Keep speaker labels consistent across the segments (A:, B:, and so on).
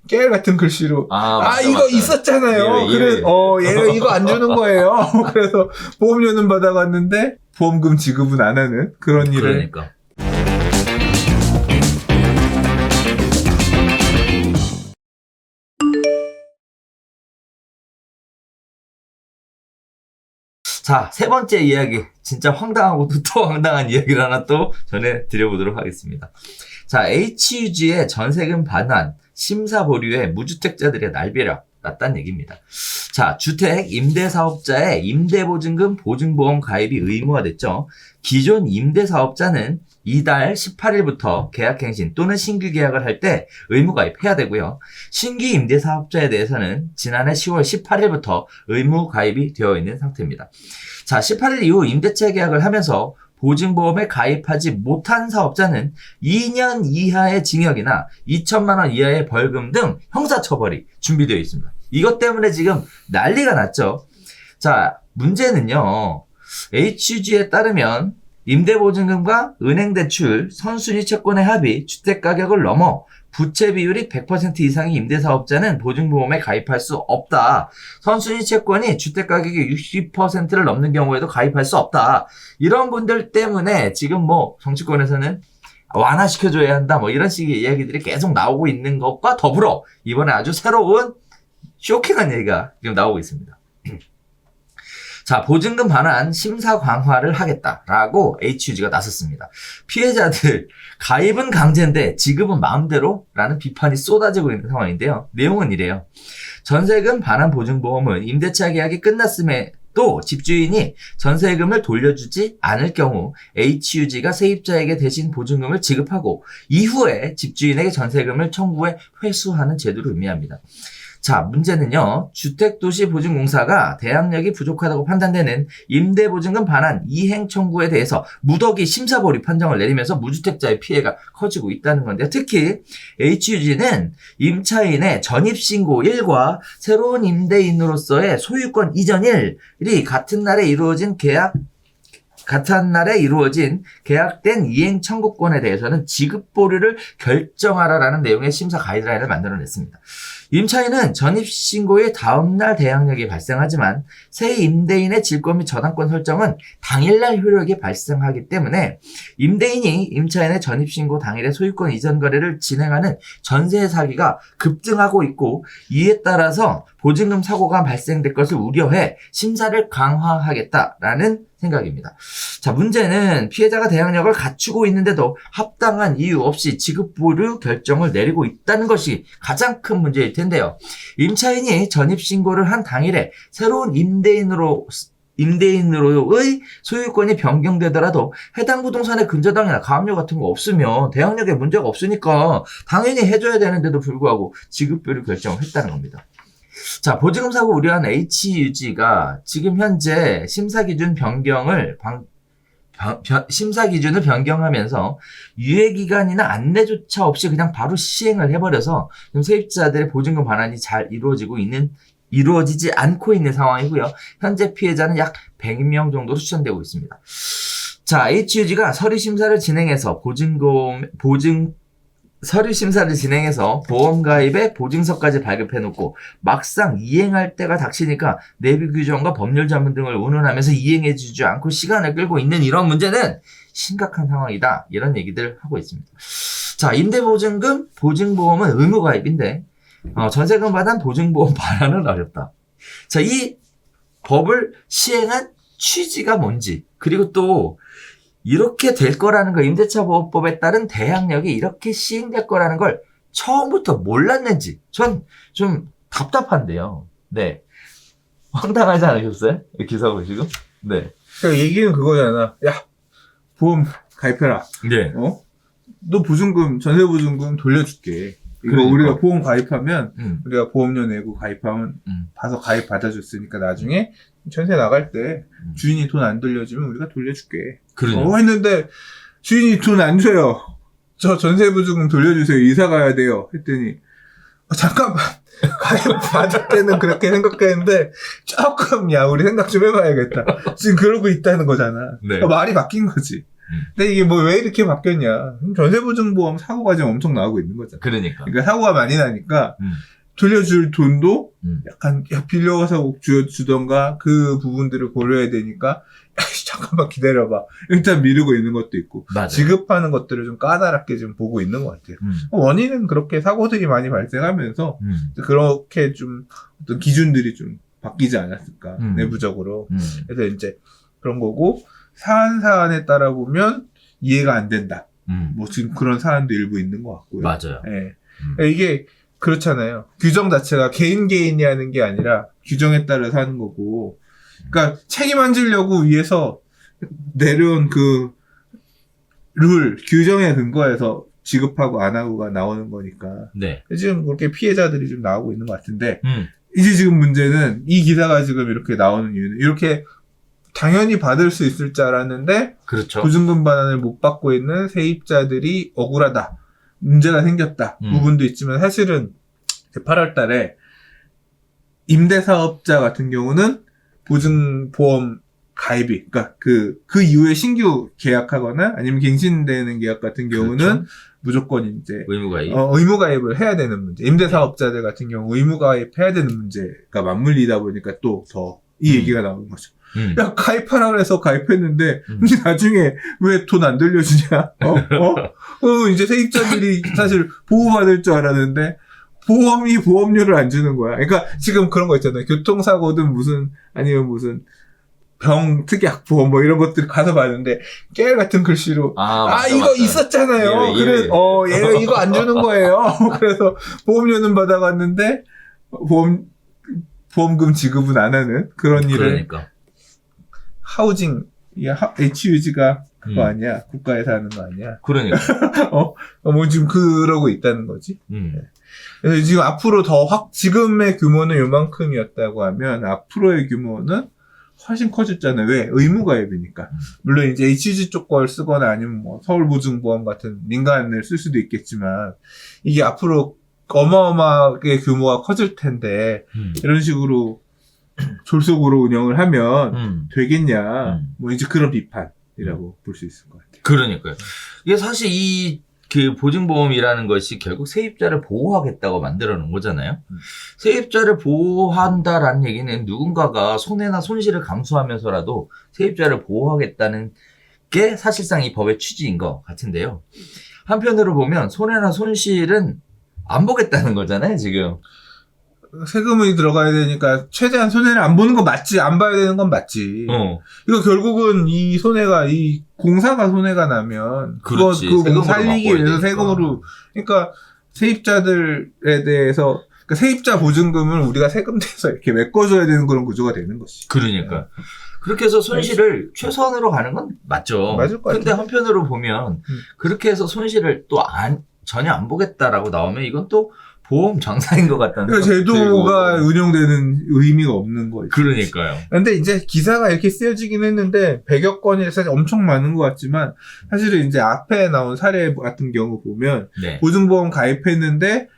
A: 깨알 같은 글씨로 이거
B: 맞다.
A: 있었잖아요. 그래 얘가 이거 안 주는 거예요. 그래서 보험료는 받아갔는데 보험금 지급은 안 하는 그런 일을.
B: 그러니까. 자, 세 번째 이야기. 진짜 황당하고도 또 황당한 이야기를 하나 또 전해드려보도록 하겠습니다. 자, HUG의 전세금 반환, 심사 보류에 무주택자들의 날벼락 났다는 얘기입니다. 자, 주택 임대사업자의 임대보증금 보증보험 가입이 의무화 됐죠. 기존 임대사업자는 이달 18일부터 계약갱신 또는 신규 계약을 할 때 의무 가입해야 되고요. 신규 임대사업자에 대해서는 지난해 10월 18일부터 의무 가입이 되어 있는 상태입니다. 자, 18일 이후 임대차 계약을 하면서 보증보험에 가입하지 못한 사업자는 2년 이하의 징역이나 2천만 원 이하의 벌금 등 형사처벌이 준비되어 있습니다. 이것 때문에 지금 난리가 났죠. 자, 문제는요. HUG에 따르면 임대보증금과 은행대출, 선순위 채권의 합의, 주택가격을 넘어 부채 비율이 100% 이상의 임대사업자는 보증보험에 가입할 수 없다. 선순위 채권이 주택가격이 60%를 넘는 경우에도 가입할 수 없다. 이런 분들 때문에 지금 정치권에서는 완화시켜줘야 한다. 이런 식의 이야기들이 계속 나오고 있는 것과 더불어 이번에 아주 새로운 쇼킹한 얘기가 지금 나오고 있습니다. 자, 보증금 반환 심사 강화를 하겠다라고 HUG가 나섰습니다. 피해자들 가입은 강제인데 지급은 마음대로 라는 비판이 쏟아지고 있는 상황인데요. 내용은 이래요. 전세금 반환 보증보험은 임대차 계약이 끝났음에도 집주인이 전세금을 돌려주지 않을 경우 HUG가 세입자에게 대신 보증금을 지급하고 이후에 집주인에게 전세금을 청구해 회수하는 제도를 의미합니다. 자, 문제는요. 주택도시보증공사가 대항력이 부족하다고 판단되는 임대보증금 반환 이행 청구에 대해서 무더기 심사보류 판정을 내리면서 무주택자의 피해가 커지고 있다는 건데요. 특히 HUG는 임차인의 전입신고 1과 새로운 임대인으로서의 소유권 이전 1이 같은 날에 이루어진 계약된 이행 청구권에 대해서는 지급 보류를 결정하라라는 내용의 심사 가이드라인을 만들어냈습니다. 임차인은 전입신고의 다음날 대항력이 발생하지만 새 임대인의 질권 및 저당권 설정은 당일날 효력이 발생하기 때문에 임대인이 임차인의 전입신고 당일에 소유권 이전 거래를 진행하는 전세 사기가 급증하고 있고 이에 따라서 보증금 사고가 발생될 것을 우려해 심사를 강화하겠다라는 생각입니다. 자, 문제는 피해자가 대항력을 갖추고 있는데도 합당한 이유 없이 지급 보류 결정을 내리고 있다는 것이 가장 큰 문제일 텐데요. 임차인이 전입신고를 한 당일에 새로운 임대인으로의 소유권이 변경되더라도 해당 부동산의 근저당이나 가압류 같은 거 없으면 대항력에 문제가 없으니까 당연히 해줘야 되는데도 불구하고 지급 보류 결정을 했다는 겁니다. 자, 보증금 사고 우려한 HUG가 지금 현재 심사 기준을 변경하면서 유예 기간이나 안내조차 없이 그냥 바로 시행을 해버려서 지금 세입자들의 보증금 반환이 잘 이루어지지 않고 있는 상황이고요. 현재 피해자는 약 100명 정도로 추정되고 있습니다. 자, HUG가 서류 심사를 진행해서 보험 가입에 보증서까지 발급해놓고 막상 이행할 때가 닥치니까 내부 규정과 법률 자문 등을 운운하면서 이행해주지 않고 시간을 끌고 있는 이런 문제는 심각한 상황이다. 이런 얘기들 하고 있습니다. 자, 임대보증금, 보증보험은 의무 가입인데 전세금 반환, 보증보험 반환은 어렵다. 자, 이 법을 시행한 취지가 뭔지, 그리고 또 이렇게 될 거라는 거, 임대차보호법에 따른 대항력이 이렇게 시행될 거라는 걸 처음부터 몰랐는지 전 좀 답답한데요. 네. 황당하지 않으셨어요? 이 기사 보시고? 네.
A: 그러니까 얘기는 그거잖아. 야, 보험 가입해라.
B: 네.
A: 너 보증금, 전세보증금 돌려줄게. 이거
B: 그러니까.
A: 우리가 보험 가입하면, 우리가 보험료 내고 가입하면, 봐서 가입 받아줬으니까 나중에 전세 나갈 때 주인이 돈 안 돌려주면 우리가 돌려줄게. 했는데 주인이 돈 안 줘요. 저 전세보증금 돌려주세요. 이사 가야 돼요. 했더니 잠깐만, 가입 받을 때는 그렇게 생각했는데 조금 우리 생각 좀 해봐야겠다. 지금 그러고 있다는 거잖아.
B: 네.
A: 말이 바뀐 거지. 근데 이게 뭐 왜 이렇게 바뀌었냐. 전세보증보험 사고가 지금 엄청 나오고 있는 거잖아.
B: 그러니까
A: 사고가 많이 나니까 돌려줄 돈도 약간 빌려가서 주던가 그 부분들을 고려해야 되니까 잠깐만 기다려봐. 일단 미루고 있는 것도 있고
B: 맞아요.
A: 지급하는 것들을 좀 까다롭게 좀 보고 있는 것 같아요. 원인은 그렇게 사고들이 많이 발생하면서 그렇게 좀 어떤 기준들이 좀 바뀌지 않았을까 내부적으로. 그래서 이제 그런 거고 사안에 따라 보면 이해가 안 된다. 뭐 지금 그런 사안도 일부 있는 것 같고요.
B: 맞아요.
A: 네. 이게 그렇잖아요. 규정 자체가 개인이 하는 게 아니라 규정에 따라서 하는 거고. 그러니까 책임 안 지려고 위해서 내려온 그 룰, 규정에 근거해서 지급하고 안 하고가 나오는 거니까.
B: 네.
A: 지금 그렇게 피해자들이 좀 나오고 있는 것 같은데, 이제 지금 문제는 이 기사가 지금 이렇게 나오는 이유는 이렇게 당연히 받을 수 있을 줄 알았는데,
B: 그렇죠.
A: 보증금 반환을 못 받고 있는 세입자들이 억울하다. 문제가 생겼다. 부분도 있지만 사실은 8월 달에 임대사업자 같은 경우는 보증보험 가입이, 그러니까 그 이후에 신규 계약하거나 아니면 갱신되는 계약 같은 경우는
B: 그렇죠.
A: 무조건 이제
B: 의무가입.
A: 의무가입을 해야 되는 문제. 임대사업자들 같은 경우 의무가입해야 되는 문제가 맞물리다 보니까 또 더 이 얘기가 나오는 거죠. 야, 가입하라 그래서 가입했는데, 나중에 왜 돈 안 돌려주냐? 이제 세입자들이 사실 보호받을 줄 알았는데, 보험이 보험료를 안 주는 거야. 그러니까 지금 그런 거 있잖아요. 교통사고든 아니면 무슨 병특약 보험 뭐 이런 것들 가서 봤는데, 깨알 같은 글씨로,
B: 맞다,
A: 이거
B: 맞다.
A: 있었잖아요.
B: 예.
A: 얘가 이거 안 주는 거예요. 그래서 보험료는 받아갔는데, 보험금 지급은 안 하는 그런 일을.
B: 그러니까.
A: 하우징, HUG가 그거 아니야? 국가에서 하는 거 아니야?
B: 그러니까.
A: 뭐 지금 그러고 있다는 거지. 그래서 지금 앞으로 지금의 규모는 요만큼이었다고 하면 앞으로의 규모는 훨씬 커졌잖아요. 왜? 의무가입이니까. 물론 이제 HUG 쪽 걸 쓰거나 아니면 뭐 서울보증보험 같은 민간을 쓸 수도 있겠지만 이게 앞으로 어마어마하게 규모가 커질 텐데 이런 식으로 졸속으로 운영을 하면 되겠냐. 뭐 이제 그런 비판이라고 볼 수 있을 것 같아요.
B: 그러니까요. 이게 사실 그 보증보험이라는 것이 결국 세입자를 보호하겠다고 만들어 놓은 거잖아요. 세입자를 보호한다라는 얘기는 누군가가 손해나 손실을 감수하면서라도 세입자를 보호하겠다는 게 사실상 이 법의 취지인 것 같은데요. 한편으로 보면 손해나 손실은 안 보겠다는 거잖아요, 지금.
A: 세금이 들어가야 되니까 최대한 손해를 안 보는 건 맞지. 안 봐야 되는 건 맞지. 이거 결국은 이 손해가 이 공사가 손해가 나면 그거 살리기 위해서 세금으로 그러니까 세입자들에 대해서 그러니까 세입자 보증금을 우리가 세금 내서 이렇게 메꿔줘야 되는 그런 구조가 되는 것이.
B: 그러니까. 그렇게 해서 손실을 최선으로 가는 건 맞죠.
A: 맞을 것 같아요.
B: 근데 한편으로 보면 그렇게 해서 손실을 또 전혀 안 보겠다라고 나오면 이건 또 보험 장사인 것 같다는.
A: 그러니까 제도가 운영되는 의미가 없는 거죠.
B: 그러니까요.
A: 근데 이제 기사가 이렇게 쓰여지긴 했는데 100여 건이 사실 엄청 많은 것 같지만 사실은 이제 앞에 나온 사례 같은 경우 보면
B: 네.
A: 보증보험 가입했는데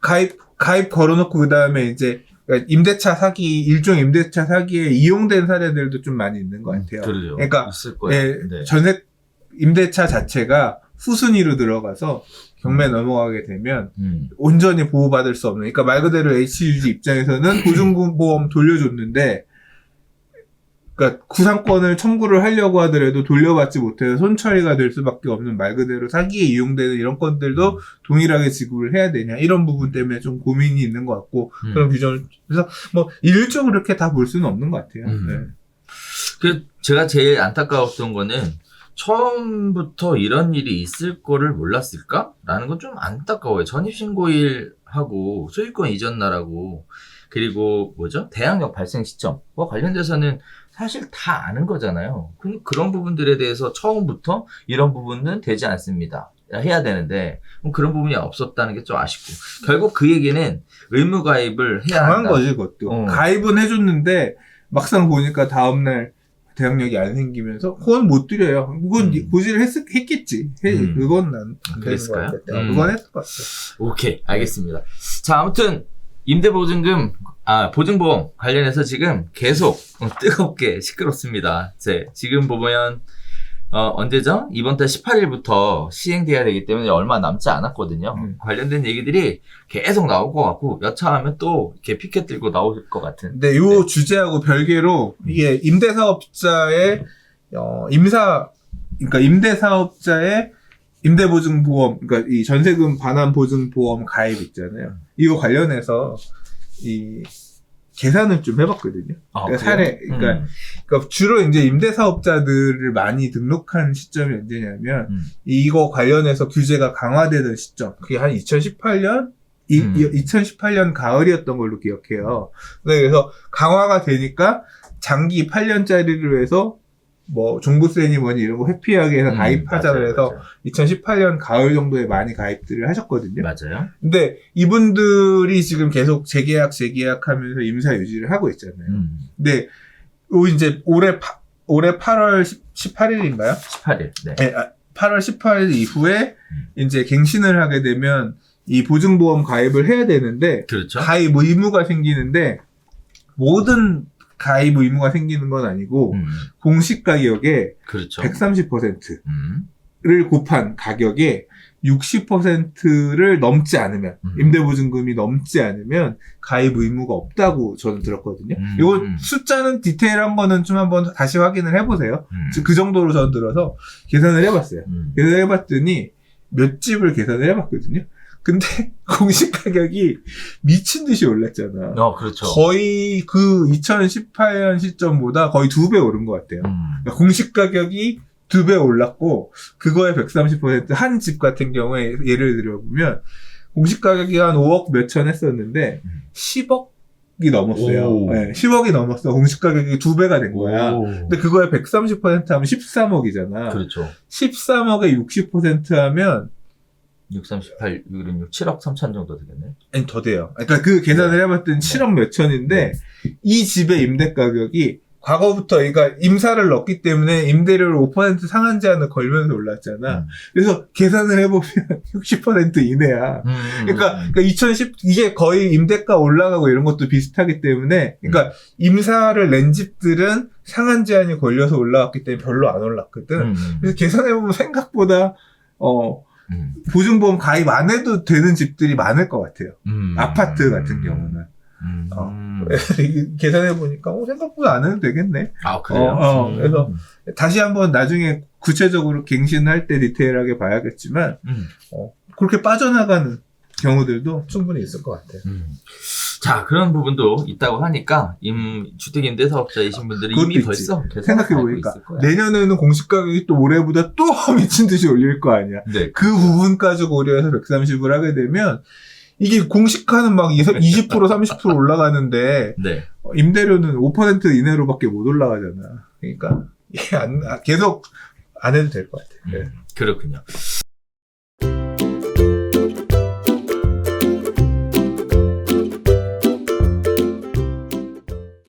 A: 가입 걸어놓고 그 다음에 이제 임대차 사기 일종 임대차 사기에 이용된 사례들도 좀 많이 있는 것 같아요.
B: 그러죠.
A: 그러니까
B: 있을 거예요. 네.
A: 전세 임대차 자체가 후순위로 들어가서 경매 넘어가게 되면 온전히 보호받을 수 없는, 그러니까 말 그대로 HUG 입장에서는 보증보험 돌려줬는데 그러니까 구상권을 청구를 하려고 하더라도 돌려받지 못해서 손처리가 될 수밖에 없는 말 그대로 사기에 이용되는 이런 건들도 동일하게 지급을 해야 되냐 이런 부분 때문에 좀 고민이 있는 것 같고 그런 규정을 그래서 뭐 일적으로 이렇게 다 볼 수는 없는 것 같아요. 네.
B: 그 제가 제일 안타까웠던 거는 처음부터 이런 일이 있을 거를 몰랐을까? 라는 건 좀 안타까워요. 전입신고일하고 소유권 이전 날하고 그리고 대항력 발생 시점과 관련돼서는 사실 다 아는 거잖아요. 그런 부분들에 대해서 처음부터 이런 부분은 되지 않습니다. 해야 되는데 그런 부분이 없었다는 게 좀 아쉽고 결국 그 얘기는 의무가입을 해야
A: 당한
B: 한다.
A: 거지 그것도. 가입은 해줬는데 막상 보니까 다음날 대항력이 안 생기면서 그건 못 드려요. 그건 고지를 했겠지. 그건 안
B: 그랬을까요?
A: 되는 것 같아요. 그건 했을 것 같아요.
B: 오케이, 알겠습니다. 자, 아무튼 임대보증금, 보증보험 관련해서 지금 계속 뜨겁게 시끄럽습니다. 지금 보면 언제죠? 이번 달 18일부터 시행돼야 되기 때문에 얼마 남지 않았거든요. 관련된 얘기들이 계속 나올 것 같고, 여차하면 또 이렇게 피켓 들고 나올 것 같은.
A: 근데 요 주제하고 별개로, 이게 임대사업자의, 그러니까 임대사업자의 임대보증보험, 그러니까 이 전세금 반환보증보험 가입 있잖아요. 이거 관련해서, 계산을 좀 해봤거든요. 그러니까 그러니까 주로 이제 임대사업자들을 많이 등록한 시점이 언제냐면, 이거 관련해서 규제가 강화되던 시점, 그게 한 2018년? 2018년 가을이었던 걸로 기억해요. 그래서 강화가 되니까 장기 8년짜리를 해서 뭐 종부세니 뭐니 이런 거 회피하게 해서 가입하자 그래서 2018년 가을 정도에 많이 가입들을 하셨거든요.
B: 맞아요.
A: 근데 이분들이 지금 계속 재계약하면서 임사 유지를 하고 있잖아요. 근데 이제 올해 8월 18일인가요?
B: 18일. 네.
A: 8월 18일 이후에 이제 갱신을 하게 되면 이 보증보험 가입을 해야 되는데,
B: 그렇죠.
A: 가입 의무가 생기는데, 모든 가입 의무가 생기는 건 아니고, 공시가격의
B: 그렇죠.
A: 130%를 곱한 가격에 60%를 넘지 않으면, 임대보증금이 넘지 않으면 가입 의무가 없다고 저는 들었거든요. 이거 숫자는 디테일한 거는 좀 한번 다시 확인을 해보세요. 그 정도로 저는 들어서 계산을 해봤어요. 계산을 해봤더니 몇 집을 계산을 해봤거든요. 근데 공시가격이 미친 듯이 올랐잖아.
B: 그렇죠.
A: 거의 그 2018년 시점보다 거의 2배 오른 것 같아요. 그러니까 공시가격이 2배 올랐고, 그거에 130%, 한 집 같은 경우에 예를 들어보면, 공시가격이 한 5억 몇천 했었는데, 10억이 넘었어요. 네, 10억이 넘었어. 공시가격이 2배가 된 거야. 근데 그거에 130% 하면 13억이잖아.
B: 그렇죠.
A: 13억에 60% 하면,
B: 6, 38, 6, 7억 3천 정도 되겠네.
A: 아니, 더 돼요. 그러니까 그 계산을 해봤더니 7억 몇천인데, 이 집의 임대 가격이 과거부터, 그러니까 임사를 넣었기 때문에 임대료를 5% 상한 제한을 걸면서 올랐잖아. 그래서 계산을 해보면 60% 이내야. 그러니까 이게 거의 임대가 올라가고 이런 것도 비슷하기 때문에, 그러니까 임사를 낸 집들은 상한 제한이 걸려서 올라왔기 때문에 별로 안 올랐거든. 그래서 계산해보면 생각보다, 보증보험 가입 안 해도 되는 집들이 많을 것 같아요. 아파트 같은 경우는. 계산해보니까, 생각보다 안 해도 되겠네.
B: 그래요?
A: 그래서, 다시 한번 나중에 구체적으로 갱신할 때 디테일하게 봐야겠지만, 그렇게 빠져나가는 경우들도 충분히 있을 것 같아요.
B: 자, 그런 부분도 있다고 하니까, 주택임대사업자이신 분들은 이미
A: 있지.
B: 벌써
A: 생각해보니까, 내년에는 공시가격이 또 올해보다 또 미친 듯이 올릴 거 아니야.
B: 네.
A: 그 부분까지 고려해서 130을 하게 되면, 이게 공시가는 막 20%, 30% 올라가는데,
B: 네.
A: 임대료는 5% 이내로밖에 못 올라가잖아. 그러니까, 이게 계속 안 해도 될 것 같아요.
B: 그렇군요.